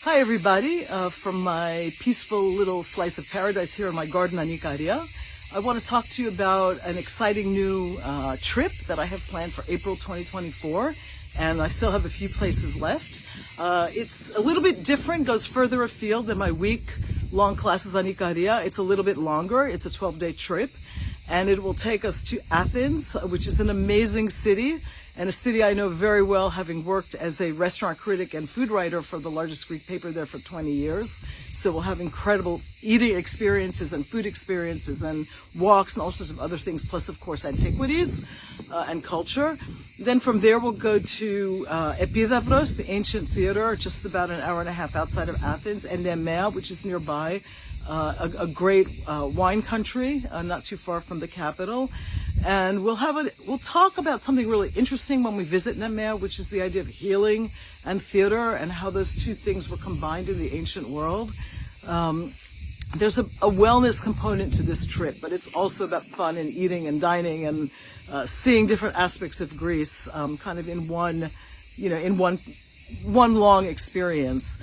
Hi everybody, from my peaceful little slice of paradise here in my garden on Ikaria. I want to talk to you about an exciting new trip that I have planned for April 2024, and I still have a few places left. It's a little bit different, goes further afield than my week-long classes on Ikaria. It's a little bit longer. It's a 12-day trip, and it will take us to Athens, which is an amazing city, and a city I know very well, having worked as a restaurant critic and food writer for the largest Greek paper there for 20 years. So we'll have incredible eating experiences and food experiences and walks and all sorts of other things, plus, of course, antiquities and culture. Then from there, we'll go to Nemea-Epidavros, the ancient theater, just about an hour and a half outside of Athens, and Nemea, which is nearby, a great wine country, not too far from the capital. And we'll talk about something really interesting when we visit Nemea, which is the idea of healing and theater and how those two things were combined in the ancient world. There's a wellness component to this trip, but it's also about fun and eating and dining and seeing different aspects of Greece, kind of in one long experience.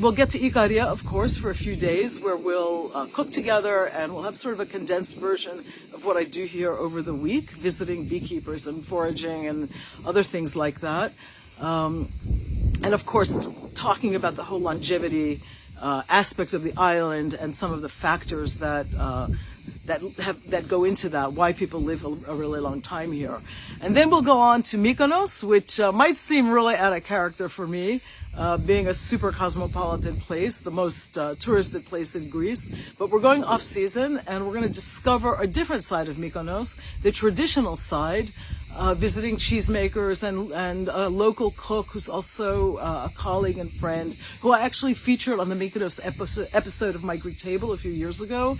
We'll get to Ikaria, of course, for a few days where we'll cook together, and we'll have sort of a condensed version of what I do here over the week, visiting beekeepers and foraging and other things like that. And of course, talking about the whole longevity aspect of the island and some of the factors that go into that, why people live a really long time here. And then we'll go on to Mykonos, which might seem really out of character for me, being a super cosmopolitan place, the most touristed place in Greece. But we're going off season, and we're going to discover a different side of Mykonos, the traditional side, visiting cheesemakers and a local cook who's also a colleague and friend, who I actually featured on the Mykonos episode of My Greek Table a few years ago.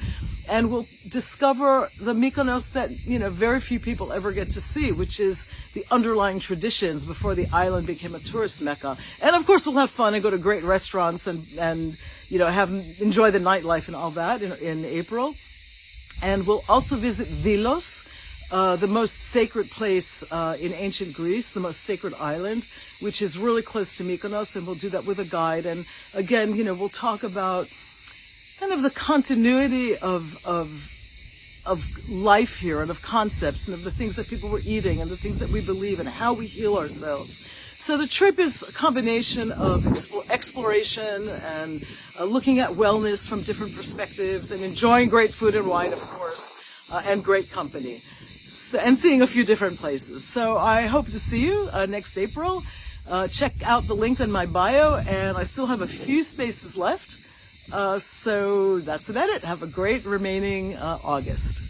And we'll discover the Mykonos that, very few people ever get to see, which is the underlying traditions before the island became a tourist mecca. And of course, we'll have fun and go to great restaurants and enjoy the nightlife and all that in April. And we'll also visit Delos, the most sacred place in ancient Greece, the most sacred island, which is really close to Mykonos, and we'll do that with a guide. And again, we'll talk about kind of the continuity of life here and of concepts and of the things that people were eating and the things that we believe and how we heal ourselves. So the trip is a combination of exploration and looking at wellness from different perspectives and enjoying great food and wine, of course, and great company. And seeing a few different places. So I hope to see you next April. Check out the link in my bio, and I still have a few spaces left. So that's about it. Have a great remaining August.